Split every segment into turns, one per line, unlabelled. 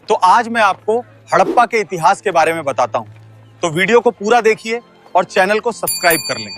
तो आज मैं आपको हड़प्पा के इतिहास के बारे में बताता हूं। तो वीडियो को पूरा देखिए और चैनल को सब्सक्राइब कर लें।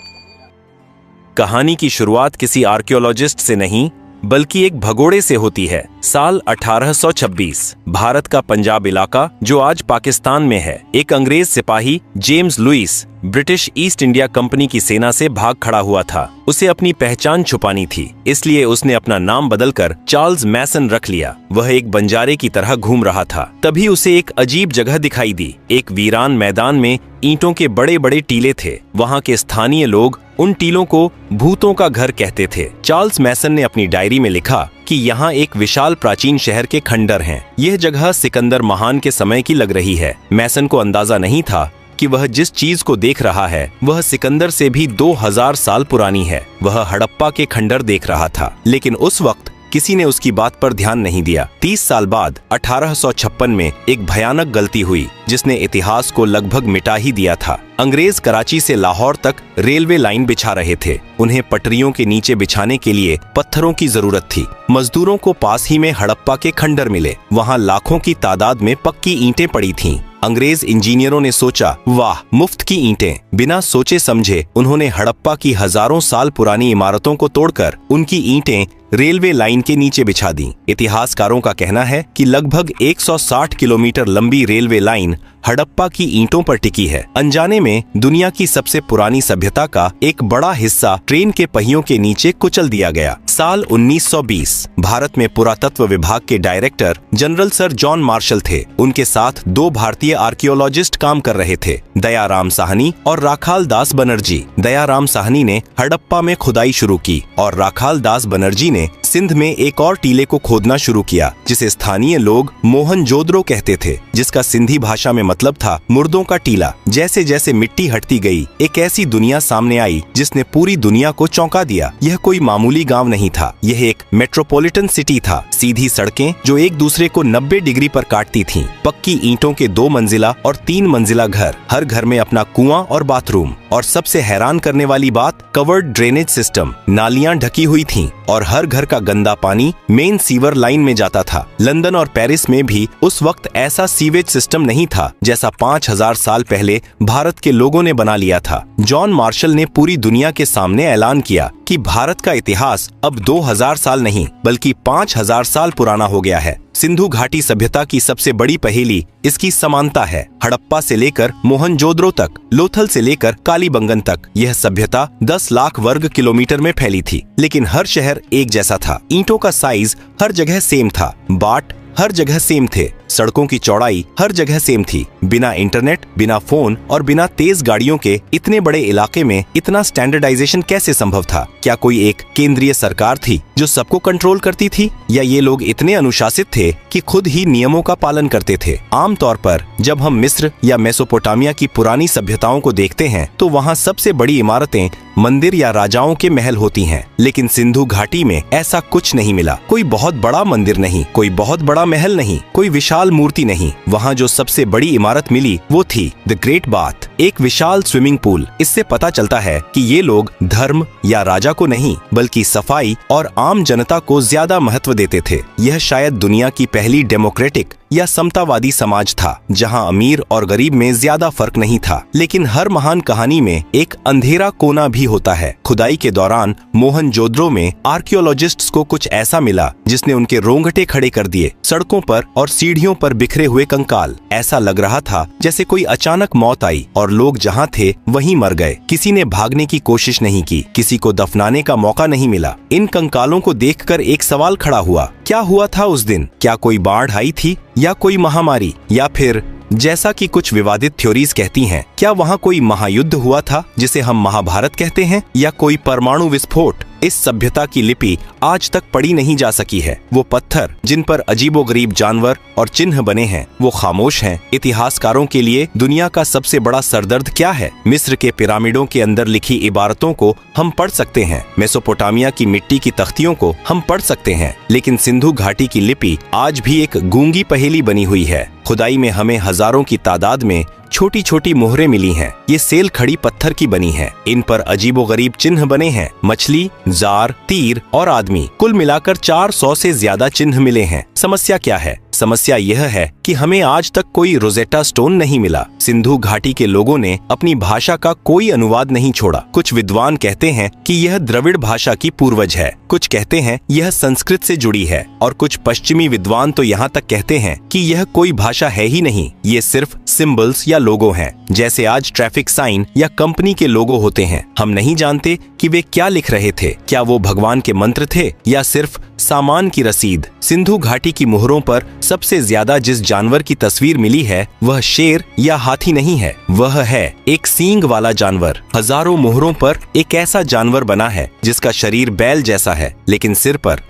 कहानी की शुरुआत किसी आर्कियोलॉजिस्ट से नहीं बल्कि एक भगोड़े से होती है। साल 1826 भारत का पंजाब इलाका जो आज पाकिस्तान में है, एक अंग्रेज सिपाही James Lewis British East India company की सेना से भाग खड़ा हुआ था। उसे अपनी पहचान छुपानी थी, इसलिए उसने अपना नाम बदलकर चार्ल्स मैसन रख लिया। वह एक बंजारे की तरह घूम रहा था। तभी उसे एक अजीब जगह दिखाई दी। एक वीरान मैदान में ईंटों के बड़े बड़े टीले थे। वहाँ के स्थानीय लोग उन टीलों को भूतों का घर कहते थे। चार्ल्स मैसन ने अपनी डायरी में लिखा कि यहाँ एक विशाल प्राचीन शहर के खंडर हैं। यह जगह सिकंदर महान के समय की लग रही है। मैसन को अंदाजा नहीं था कि वह जिस चीज को देख रहा है वह सिकंदर से भी 2000 साल पुरानी है। वह हड़प्पा के खंडर देख रहा था, लेकिन उस वक्त किसी ने उसकी बात पर ध्यान नहीं दिया। 30 साल बाद 1856 में एक भयानक गलती हुई जिसने इतिहास को लगभग मिटा ही दिया था। अंग्रेज कराची से लाहौर तक रेलवे लाइन बिछा रहे थे। उन्हें पटरियों के नीचे बिछाने के लिए पत्थरों की जरूरत थी। मजदूरों को पास ही में हड़प्पा के खंडर मिले। वहाँ लाखों की तादाद में पक्की ईंटें पड़ी थीं। अंग्रेज इंजीनियरों ने सोचा, वाह, मुफ्त की ईंटें। बिना सोचे समझे उन्होंने हड़प्पा की हजारों साल पुरानी इमारतों को तोड़कर उनकी ईंटें रेलवे लाइन के नीचे बिछा दी। इतिहासकारों का कहना है कि लगभग 160 किलोमीटर लंबी रेलवे लाइन हड़प्पा की ईंटों पर टिकी है। अनजाने में दुनिया की सबसे पुरानी सभ्यता का एक बड़ा हिस्सा ट्रेन के पहियों के नीचे कुचल दिया गया। साल 1920 भारत में पुरातत्व विभाग के director general sir John Marshall थे। उनके साथ 2 भारतीय आर्कियोलॉजिस्ट काम कर रहे थे, दयाराम साहनी और राखाल दास बनर्जी। दयाराम साहनी ने हड़प्पा में खुदाई शुरू की और राखाल दास बनर्जी ने सिंध में एक और टीले को खोदना शुरू किया जिसे स्थानीय लोग मोहनजोदड़ो कहते थे, जिसका सिंधी भाषा में मतलब था मुर्दों का टीला। जैसे जैसे मिट्टी हटती गई, एक ऐसी दुनिया सामने आई जिसने पूरी दुनिया को चौंका दिया। यह कोई मामूली गांव नहीं था, यह एक मेट्रोपॉलिटन सिटी था। सीधी सड़कें जो एक दूसरे को 90 डिग्री पर काटती थीं, पक्की ईंटों के 2 मंजिला और 3 मंजिला घर, हर घर में अपना कुआं और बाथरूम, और सबसे हैरान करने वाली बात, कवर्ड ड्रेनेज सिस्टम। नालियां ढकी हुई थीं और हर घर का गंदा पानी मेन सीवर लाइन में जाता था। लंदन और पेरिस में भी उस वक्त ऐसा सीवेज सिस्टम नहीं था जैसा 5000 साल पहले भारत के लोगों ने बना लिया था। जॉन मार्शल ने पूरी दुनिया के सामने ऐलान किया कि भारत का इतिहास अब 2000 साल नहीं बल्कि 5000 साल पुराना हो गया है। सिंधु घाटी सभ्यता की सबसे बड़ी पहेली इसकी समानता है। हड़प्पा से लेकर मोहनजोदड़ो तक, लोथल से लेकर कालीबंगन तक यह सभ्यता 10 लाख वर्ग किलोमीटर में फैली थी, लेकिन हर शहर एक जैसा था। ईंटों का साइज हर जगह सेम था, बाट हर जगह सेम थे, सड़कों की चौड़ाई हर जगह सेम थी। बिना इंटरनेट, बिना फोन और बिना तेज गाड़ियों के इतने बड़े इलाके में इतना स्टैंडर्डाइजेशन कैसे संभव था? क्या कोई एक केंद्रीय सरकार थी जो सबको कंट्रोल करती थी, या ये लोग इतने अनुशासित थे कि खुद ही नियमों का पालन करते थे? आमतौर पर जब हम मिस्र या मेसोपोटामिया की पुरानी सभ्यताओं को देखते हैं तो वहाँ सबसे बड़ी इमारतें मंदिर या राजाओं के महल होती हैं, लेकिन सिंधु घाटी में ऐसा कुछ नहीं मिला। कोई बहुत बड़ा मंदिर नहीं, कोई बहुत बड़ा महल नहीं, कोई विशाल मूर्ति नहीं। वहाँ जो सबसे बड़ी इमारत मिली वो थी द ग्रेट बाथ, एक विशाल स्विमिंग पूल। इससे पता चलता है कि ये लोग धर्म या राजा को नहीं बल्कि सफाई और आम जनता को ज्यादा महत्व देते थे। यह शायद दुनिया की पहली डेमोक्रेटिक या समतावादी समाज था जहां अमीर और गरीब में ज्यादा फर्क नहीं था। लेकिन हर महान कहानी में एक अंधेरा कोना भी होता है। खुदाई के दौरान मोहनजोदड़ो में आर्कियोलॉजिस्ट्स को कुछ ऐसा मिला जिसने उनके रोंगटे खड़े कर दिए। सड़कों पर और सीढ़ियों पर बिखरे हुए कंकाल। ऐसा लग रहा था जैसे कोई अचानक मौत आई और लोग जहां थे वहीं मर गए। किसी ने भागने की कोशिश नहीं की, किसी को दफनाने का मौका नहीं मिला। इन कंकालों को देखकर एक सवाल खड़ा हुआ, क्या हुआ था उस दिन? क्या कोई बाढ़ आई थी, या कोई महामारी, या फिर जैसा कि कुछ विवादित थ्योरीज कहती हैं, क्या वहाँ कोई महायुद्ध हुआ था जिसे हम महाभारत कहते हैं, या कोई परमाणु विस्फोट? इस सभ्यता की लिपि आज तक पढ़ी नहीं जा सकी है। वो पत्थर जिन पर अजीबोगरीब जानवर और चिन्ह बने हैं वो खामोश हैं। इतिहासकारों के लिए दुनिया का सबसे बड़ा सरदर्द क्या है? मिस्र के पिरामिडों के अंदर लिखी इबारतों को हम पढ़ सकते हैं, मेसोपोटामिया की मिट्टी की तख्तियों को हम पढ़ सकते हैं, लेकिन सिंधु घाटी की लिपि आज भी एक गूंगी पहेली बनी हुई है। खुदाई में हमें हजारों की तादाद में छोटी छोटी मोहरें मिली हैं। ये सेल खड़ी पत्थर की बनी है। इन पर अजीबोगरीब चिन्ह बने हैं, मछली, जार, तीर और आदमी। कुल मिलाकर 400 से ज्यादा चिन्ह मिले हैं। समस्या क्या है? समस्या यह है कि हमें आज तक कोई रोजेटा स्टोन नहीं मिला। सिंधु घाटी के लोगों ने अपनी भाषा का कोई अनुवाद नहीं छोड़ा। कुछ विद्वान कहते हैं कि यह द्रविड़ भाषा की पूर्वज है, कुछ कहते हैं यह संस्कृत से जुड़ी है और कुछ पश्चिमी विद्वान तो यहाँ तक कहते हैं कि यह कोई भाषा है ही नहीं, ये सिर्फ सिंबल्स या लोगो हैं, जैसे आज ट्रैफिक साइन या कंपनी के लोगो होते हैं। हम नहीं जानते कि वे क्या लिख रहे थे, क्या वो भगवान के मंत्र थे या सिर्फ सामान की रसीद। सिंधु घाटी की मोहरों पर सबसे ज्यादा जिस जानवर की तस्वीर मिली है वह शेर या हाथी नहीं है, वह है एक सींग वाला जानवर। हजारों मोहरों पर एक ऐसा जानवर बना है जिसका शरीर बैल जैसा है, लेकिन सिर पर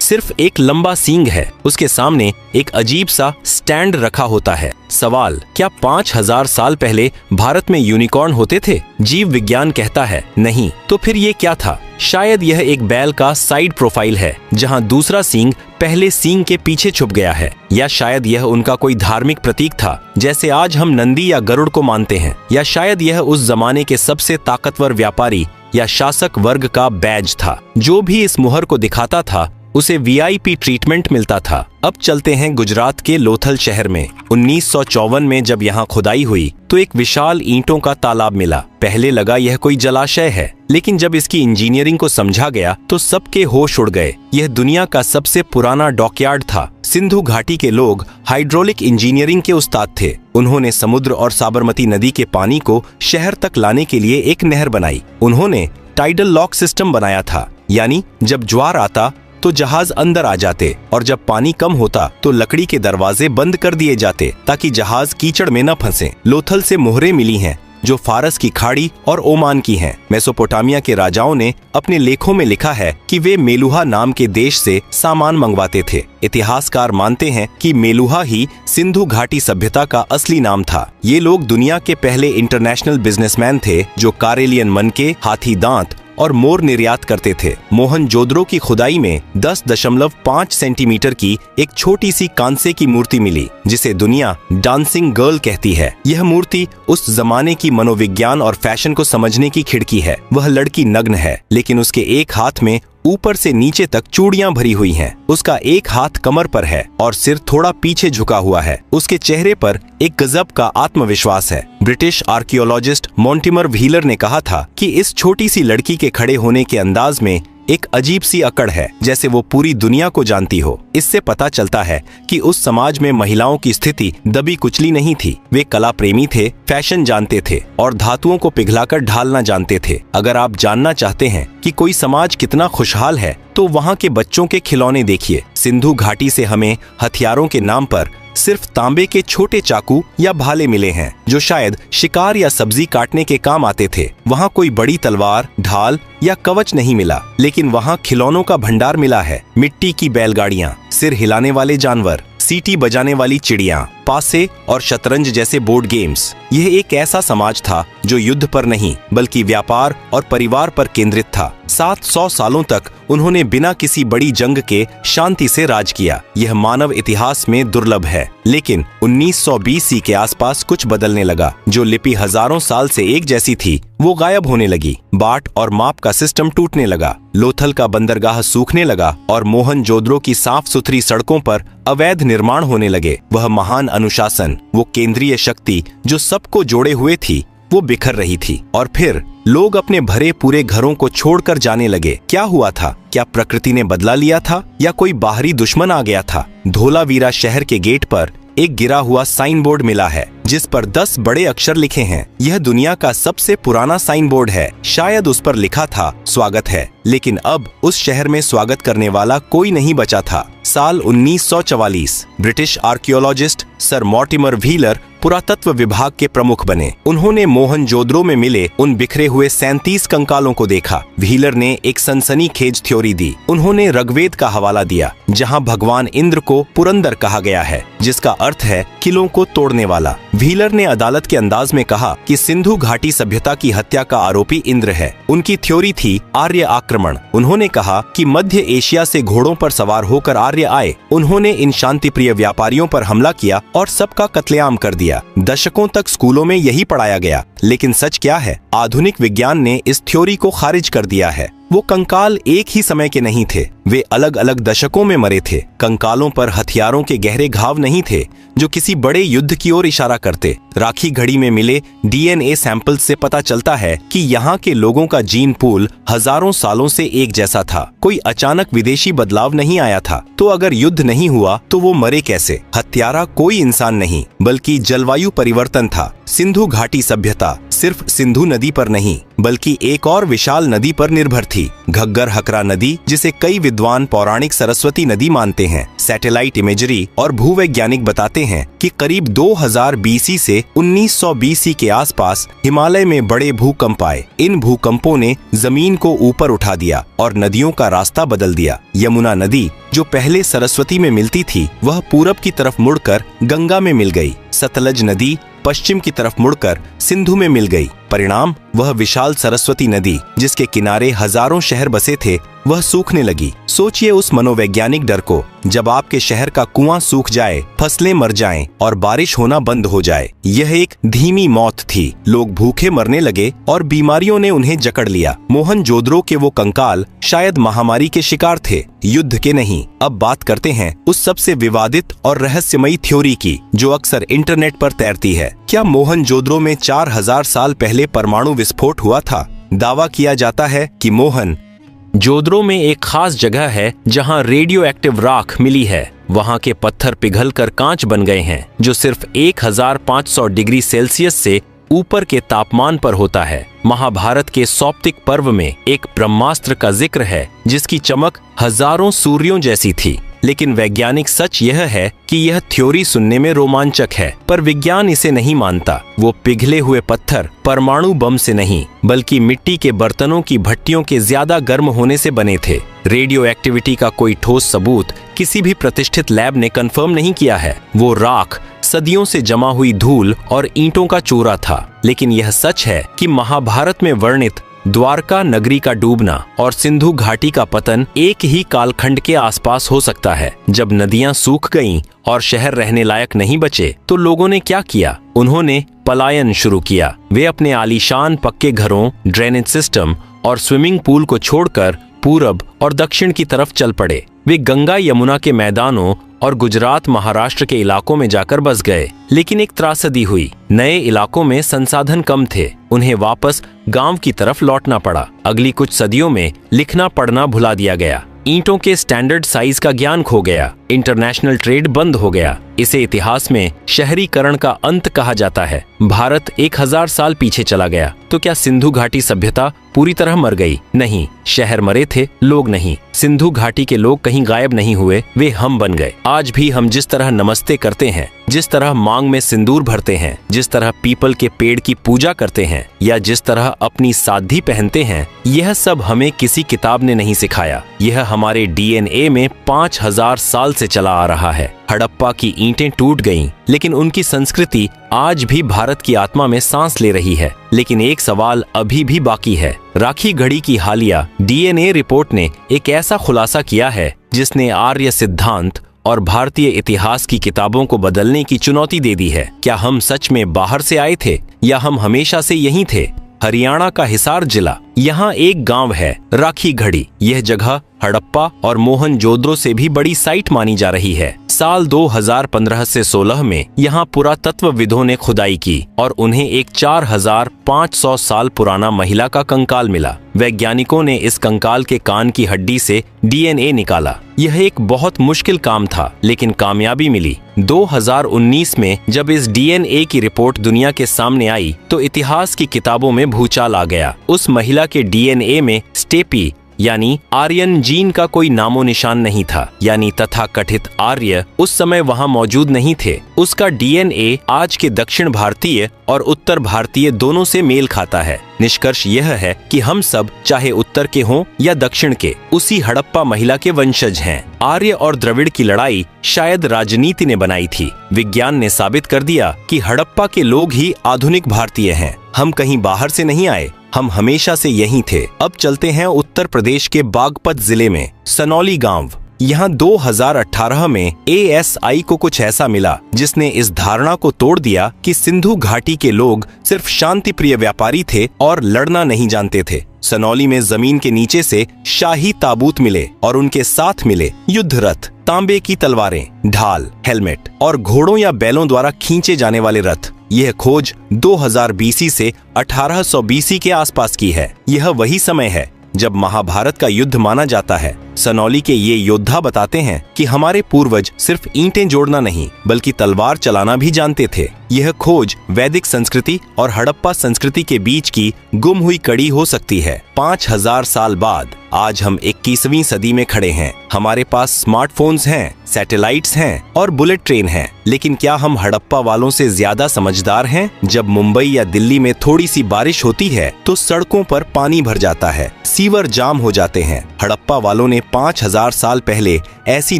सिर्फ एक लंबा सींग है। उसके सामने एक अजीब सा स्टैंड रखा होता है। सवाल, क्या 5000 साल पहले भारत में यूनिकॉर्न होते थे? जीव विज्ञान कहता है नहीं। तो फिर ये क्या था? शायद यह एक बैल का साइड प्रोफाइल है जहां दूसरा सींग पहले सींग के पीछे छुप गया है, या शायद यह उनका कोई धार्मिक प्रतीक था जैसे आज हम नंदी या गरुड़ को मानते हैं, या शायद यह उस जमाने के सबसे ताकतवर व्यापारी या शासक वर्ग का बैज था। जो भी इस मुहर को दिखाता था उसे वीआईपी ट्रीटमेंट मिलता था। अब चलते हैं गुजरात के लोथल शहर में। 1954 में जब यहाँ खुदाई हुई तो एक विशाल ईंटों का तालाब मिला। पहले लगा यह कोई जलाशय है, लेकिन जब इसकी इंजीनियरिंग को समझा गया तो सबके होश उड़ गए। यह दुनिया का सबसे पुराना डॉकयार्ड था। सिंधु घाटी के लोग हाइड्रोलिक इंजीनियरिंग के उस्ताद थे। उन्होंने समुद्र और साबरमती नदी के पानी को शहर तक लाने के लिए एक नहर बनाई। उन्होंने टाइडल लॉक सिस्टम बनाया था, यानी जब ज्वार आता तो जहाज अंदर आ जाते और जब पानी कम होता तो लकड़ी के दरवाजे बंद कर दिए जाते ताकि जहाज कीचड़ में न फंसे। लोथल से मोहरें मिली हैं जो फारस की खाड़ी और ओमान की हैं। मेसोपोटामिया के राजाओं ने अपने लेखों में लिखा है कि वे मेलुहा नाम के देश से सामान मंगवाते थे। इतिहासकार मानते हैं कि मेलुहा ही सिंधु घाटी सभ्यता का असली नाम था। ये लोग दुनिया के पहले इंटरनेशनल बिजनेसमैन थे जो कारेलियन मनके, हाथी दांत और मोर निर्यात करते थे। मोहनजोदड़ो की खुदाई में 10.5 सेंटीमीटर की एक छोटी सी कांसे की मूर्ति मिली जिसे दुनिया डांसिंग गर्ल कहती है। यह मूर्ति उस जमाने की मनोविज्ञान और फैशन को समझने की खिड़की है। वह लड़की नग्न है, लेकिन उसके एक हाथ में ऊपर से नीचे तक चूड़ियां भरी हुई हैं। उसका एक हाथ कमर पर है और सिर थोड़ा पीछे झुका हुआ है। उसके चेहरे पर एक गजब का आत्मविश्वास है। ब्रिटिश आर्कियोलॉजिस्ट मॉन्टिमर व्हीलर ने कहा था कि इस छोटी सी लड़की के खड़े होने के अंदाज में एक अजीब सी अकड़ है, जैसे वो पूरी दुनिया को जानती हो। इससे पता चलता है कि उस समाज में महिलाओं की स्थिति दबी कुचली नहीं थी। वे कला प्रेमी थे, फैशन जानते थे और धातुओं को पिघलाकर ढालना जानते थे। अगर आप जानना चाहते हैं कि कोई समाज कितना खुशहाल है तो वहाँ के बच्चों के खिलौने देखिए। सिंधु घाटी से हमें हथियारों के नाम पर सिर्फ तांबे के छोटे चाकू या भाले मिले हैं जो शायद शिकार या सब्जी काटने के काम आते थे। वहाँ कोई बड़ी तलवार, ढाल या कवच नहीं मिला, लेकिन वहाँ खिलौनों का भंडार मिला है। मिट्टी की बैलगाड़ियाँ, सिर हिलाने वाले जानवर, सीटी बजाने वाली चिड़िया, पासे और शतरंज जैसे बोर्ड गेम्स। यह एक ऐसा समाज था जो युद्ध पर नहीं बल्कि व्यापार और परिवार पर केंद्रित था। 700 सालों तक उन्होंने बिना किसी बड़ी जंग के शांति से राज किया। यह मानव इतिहास में दुर्लभ है। लेकिन 1920 ईस्वी के आसपास कुछ बदलने लगा। जो लिपि हजारों साल से एक जैसी थी वो गायब होने लगी। बाट और माप का सिस्टम टूटने लगा। लोथल का बंदरगाह सूखने लगा और मोहनजोदड़ो की साफ सुथरी सड़कों पर अवैध निर्माण होने लगे। वह महान अनुशासन, वो केंद्रीय शक्ति जो सबको जोड़े हुए थी, वो बिखर रही थी। और फिर लोग अपने भरे पूरे घरों को छोड़कर जाने लगे। क्या हुआ था? क्या प्रकृति ने बदला लिया था या कोई बाहरी दुश्मन आ गया था? धोलावीरा शहर के गेट पर एक गिरा हुआ साइन बोर्ड मिला है जिस पर 10 बड़े अक्षर लिखे हैं। यह दुनिया का सबसे पुराना साइन बोर्ड है। शायद उस पर लिखा था स्वागत है, लेकिन अब उस शहर में स्वागत करने वाला कोई नहीं बचा था। साल 1944 British archaeologist sir Mortimer wheeler पुरातत्व विभाग के प्रमुख बने। उन्होंने मोहनजोदड़ो में मिले उन बिखरे हुए 37 कंकालों को देखा। व्हीलर ने एक सनसनीखेज थ्योरी दी। उन्होंने ऋग्वेद का हवाला दिया जहां भगवान इंद्र को पुरंदर कहा गया है, जिसका अर्थ है किलों को तोड़ने वाला। व्हीलर ने अदालत के अंदाज में कहा कि सिंधु घाटी सभ्यता की हत्या का आरोपी इंद्र है। उनकी थ्योरी थी आर्य आक्रमण। उन्होंने कहा कि मध्य एशिया से घोड़ों पर सवार होकर आर्य आए। उन्होंने इन शांतिप्रिय व्यापारियों पर हमला किया और सबका कत्लेआम कर दिया। दिया। दशकों तक स्कूलों में यही पढ़ाया गया, लेकिन सच क्या है? आधुनिक विज्ञान ने इस थ्योरी को खारिज कर दिया है। वो कंकाल एक ही समय के नहीं थे, वे अलग अलग दशकों में मरे थे। कंकालों पर हथियारों के गहरे घाव नहीं थे जो किसी बड़े युद्ध की ओर इशारा करते। राखी घड़ी में मिले डीएनए सैंपल से पता चलता है कि यहाँ के लोगों का जीन पूल हजारों सालों से एक जैसा था। कोई अचानक विदेशी बदलाव नहीं आया था। तो अगर युद्ध नहीं हुआ तो वो मरे कैसे? हत्यारा कोई इंसान नहीं, बल्कि जलवायु परिवर्तन था। सिंधु घाटी सभ्यता सिर्फ सिंधु नदी पर नहीं, बल्कि एक और विशाल नदी पर निर्भर थी, घग्गर हकरा नदी, जिसे कई विद्वान पौराणिक सरस्वती नदी मानते हैं। सैटेलाइट इमेजरी और भूवैज्ञानिक बताते हैं कि करीब 2000 बीसी से 1900 बीसी के आसपास हिमालय में बड़े भूकंप आए। इन भूकंपों ने जमीन को ऊपर उठा दिया और नदियों का रास्ता बदल दिया। यमुना नदी, जो पहले सरस्वती में मिलती थी, वह पूरब की तरफ मुड़कर गंगा में मिल गई। सतलज नदी पश्चिम की तरफ मुड़कर सिंधु में मिल गई। परिणाम, वह विशाल सरस्वती नदी जिसके किनारे हजारों शहर बसे थे, वह सूखने लगी। सोचिए उस मनोवैज्ञानिक डर को, जब आपके शहर का कुआं सूख जाए, फसलें मर जाएं और बारिश होना बंद हो जाए। यह एक धीमी मौत थी। लोग भूखे मरने लगे और बीमारियों ने उन्हें जकड़ लिया। मोहनजोदड़ो के वो कंकाल शायद महामारी के शिकार थे, युद्ध के नहीं। अब बात करते हैं उस सबसे विवादित और रहस्यमयी थ्योरी की, जो अक्सर इंटरनेट पर तैरती है। क्या मोहनजोदड़ो में 4000 साल पहले परमाणु विस्फोट हुआ था? दावा किया जाता है कि मोहनजोदड़ो में एक खास जगह है जहां रेडियो एक्टिव राख मिली है। वहां के पत्थर पिघलकर कांच बन गए हैं, जो सिर्फ 1500 डिग्री सेल्सियस से ऊपर के तापमान पर होता है। महाभारत के सौप्तिक पर्व में एक ब्रह्मास्त्र का जिक्र है जिसकी चमक हजारों सूर्यों जैसी थी। लेकिन वैज्ञानिक सच यह है कि यह थ्योरी सुनने में रोमांचक है, पर विज्ञान इसे नहीं मानता। वो पिघले हुए पत्थर परमाणु बम से नहीं, बल्कि मिट्टी के बर्तनों की भट्टियों के ज्यादा गर्म होने से बने थे। रेडियो एक्टिविटी का कोई ठोस सबूत किसी भी प्रतिष्ठित लैब ने कंफर्म नहीं किया है। वो राख सदियों से जमा हुई धूल और ईंटों का चूरा था। लेकिन यह सच है कि महाभारत में वर्णित द्वारका नगरी का डूबना और सिंधु घाटी का पतन एक ही कालखंड के आसपास हो सकता है। जब नदियां सूख गईं और शहर रहने लायक नहीं बचे, तो लोगों ने क्या किया? उन्होंने पलायन शुरू किया। वे अपने आलीशान पक्के घरों, ड्रेनेज सिस्टम और स्विमिंग पूल को छोड़कर पूरब और दक्षिण की तरफ चल पड़े। वे गंगा यमुना के मैदानों और गुजरात महाराष्ट्र के इलाकों में जाकर बस गए। लेकिन एक त्रासदी हुई। नए इलाकों में संसाधन कम थे, उन्हें वापस गांव की तरफ लौटना पड़ा। अगली कुछ सदियों में लिखना पढ़ना भुला दिया गया। ईंटों के स्टैंडर्ड साइज का ज्ञान खो गया। इंटरनेशनल ट्रेड बंद हो गया। इसे इतिहास में शहरीकरण का अंत कहा जाता है। भारत 1000 साल पीछे चला गया। तो क्या सिंधु घाटी सभ्यता पूरी तरह मर गई? नहीं, शहर मरे थे, लोग नहीं। सिंधु घाटी के लोग कहीं गायब नहीं हुए, वे हम बन गए। आज भी हम जिस तरह नमस्ते करते हैं, जिस तरह मांग में सिंदूर भरते हैं, जिस तरह पीपल के पेड़ की पूजा करते हैं, या जिस तरह अपनी साधी पहनते हैं, यह सब हमें किसी किताब ने नहीं सिखाया। यह हमारे डीएनए में 5000 साल से चला आ रहा है। हड़प्पा की ईंटें टूट गईं, लेकिन उनकी संस्कृति आज भी भारत की आत्मा में सांस ले रही है। लेकिन एक सवाल अभी भी बाकी है। राखी घड़ी की हालिया डीएनए रिपोर्ट ने एक ऐसा खुलासा किया है जिसने आर्य सिद्धांत और भारतीय इतिहास की किताबों को बदलने की चुनौती दे दी है। क्या हम सच में बाहर से आए थे या हम हमेशा से यहीं थे? हरियाणा का हिसार जिला, यहाँ एक गांव है राखी घड़ी। यह जगह हड़प्पा और मोहनजोदड़ो से भी बड़ी साइट मानी जा रही है। साल 2015 से 16 में यहाँ पुरातत्वविदों ने खुदाई की और उन्हें एक 4500 साल पुराना महिला का कंकाल मिला। वैज्ञानिकों ने इस कंकाल के कान की हड्डी से डीएनए निकाला। यह एक बहुत मुश्किल काम था, लेकिन कामयाबी मिली। 2019 में जब इस डीएनए की रिपोर्ट दुनिया के सामने आई, तो इतिहास की किताबों में भूचाल आ गया। उस महिला के डीएनए में स्टेपी यानी आर्यन जीन का कोई नामो निशान नहीं था। यानी तथाकथित आर्य उस समय वहां मौजूद नहीं थे। उसका डीएनए आज के दक्षिण भारतीय और उत्तर भारतीय दोनों से मेल खाता है। निष्कर्ष यह है कि हम सब, चाहे उत्तर के हों या दक्षिण के, उसी हड़प्पा महिला के वंशज हैं। आर्य और द्रविड़ की लड़ाई शायद राजनीति ने बनाई थी। विज्ञान ने साबित कर दिया कि हड़प्पा के लोग ही आधुनिक भारतीय हैं। हम कहीं बाहर से नहीं आए, हम हमेशा से यहीं थे। अब चलते हैं उत्तर प्रदेश के बागपत जिले में सनौली गांव। यहाँ 2018 में ASI को कुछ ऐसा मिला जिसने इस धारणा को तोड़ दिया कि सिंधु घाटी के लोग सिर्फ शांतिप्रिय व्यापारी थे और लड़ना नहीं जानते थे। सनौली में जमीन के नीचे से शाही ताबूत मिले और उनके साथ मिले युद्ध रथ, तांबे की तलवारें, ढाल, हेलमेट और घोड़ों या बैलों द्वारा खींचे जाने वाले रथ। यह खोज 2000 BC से 1800 BC के आसपास की है। यह वही समय है जब महाभारत का युद्ध माना जाता है। सनौली के ये योद्धा बताते हैं कि हमारे पूर्वज सिर्फ ईंटें जोड़ना नहीं बल्कि तलवार चलाना भी जानते थे। यह खोज वैदिक संस्कृति और हड़प्पा संस्कृति के बीच की गुम हुई कड़ी हो सकती है। 5000 साल बाद आज हम 21वीं सदी में खड़े हैं। हमारे पास स्मार्टफोन्स हैं, सैटेलाइट्स हैं और बुलेट ट्रेन हैं, लेकिन क्या हम हड़प्पा वालों से ज्यादा समझदार हैं? जब मुंबई या दिल्ली में थोड़ी सी बारिश होती है तो सड़कों पर पानी भर जाता है, सीवर जाम हो जाते हैं। हड़प्पा वालों ने 5000 साल पहले ऐसी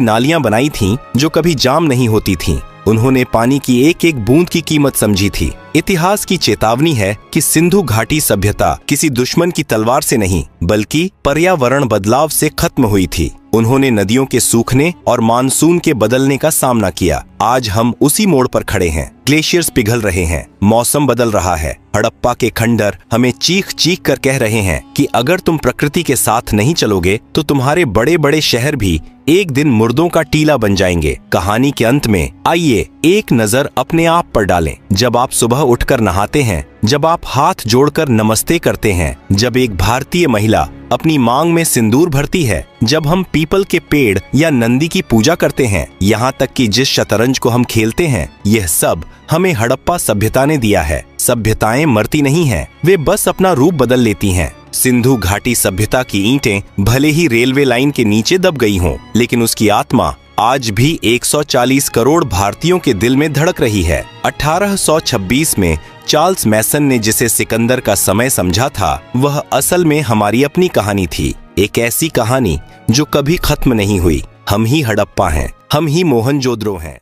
नालियां बनाई थीं जो कभी जाम नहीं होती थीं। उन्होंने पानी की एक एक बूंद की कीमत समझी थी। इतिहास की चेतावनी है कि सिंधु घाटी सभ्यता किसी दुश्मन की तलवार से नहीं बल्कि पर्यावरण बदलाव से खत्म हुई थी। उन्होंने नदियों के सूखने और मानसून के बदलने का सामना किया। आज हम उसी मोड़ पर खड़े हैं। ग्लेशियर्स पिघल रहे हैं, मौसम बदल रहा है। हड़प्पा के खंडर हमें चीख चीख कर कह रहे हैं कि अगर तुम प्रकृति के साथ नहीं चलोगे तो तुम्हारे बड़े बड़े शहर भी एक दिन मुर्दों का टीला बन जाएंगे। कहानी के अंत में आइए एक नजर अपने आप पर डालें। जब आप सुबह उठकर नहाते हैं, जब आप हाथ जोड़कर नमस्ते करते हैं, जब एक भारतीय महिला अपनी मांग में सिंदूर भरती है, जब हम पीपल के पेड़ या नंदी की पूजा करते हैं, यहाँ तक कि जिस शतरंज को हम खेलते हैं, यह सब हमें हड़प्पा सभ्यता ने दिया है। सभ्यताएं मरती नहीं हैं, वे बस अपना रूप बदल लेती हैं। सिंधु घाटी सभ्यता की ईंटें भले ही रेलवे लाइन के नीचे दब गई हों, लेकिन उसकी आत्मा आज भी 140 करोड़ भारतीयों के दिल में धड़क रही है। 1826 में चार्ल्स मैसन ने जिसे सिकंदर का समय समझा था, वह असल में हमारी अपनी कहानी थी। एक ऐसी कहानी जो कभी खत्म नहीं हुई। हम ही हड़प्पा हैं, हम ही मोहनजोदड़ो हैं।